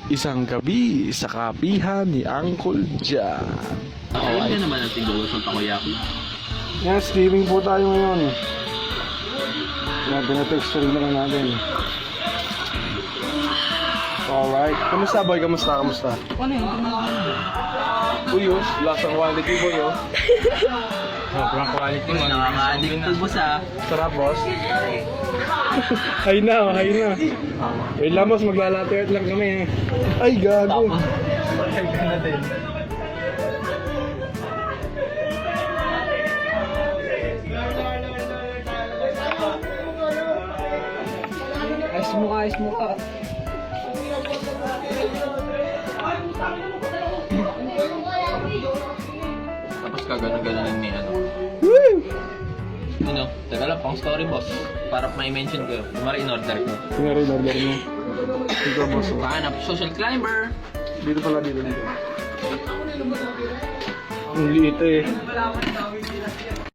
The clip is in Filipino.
Isang gabi sa kapihan ni Uncle John. Ayun na naman ang tigolo sa takoyaki. Yan, streaming po tayo ngayon. Yan, pinatexturing lang natin. Alright. Kamusta boy? Kamusta? Ano yun? Uy, oh. Lasang quality boy, oh. Sobrang quality mo. Nakaka-addict to boss ah. Sarap, boss. Hay na, hay na. Wait lang, boss. Maglalate art lang kami, eh. Ay, gago. Ayos mo ka. Tapos kagano'n-gano'n ni ano. Woo! Ano? Teka lang, pang story boss. Para may mention ko. Kumari in order ko. Tingnan rin order mo. Ito, boss. Pahanap, social climber. Dito pala, dito. Ang liit, eh.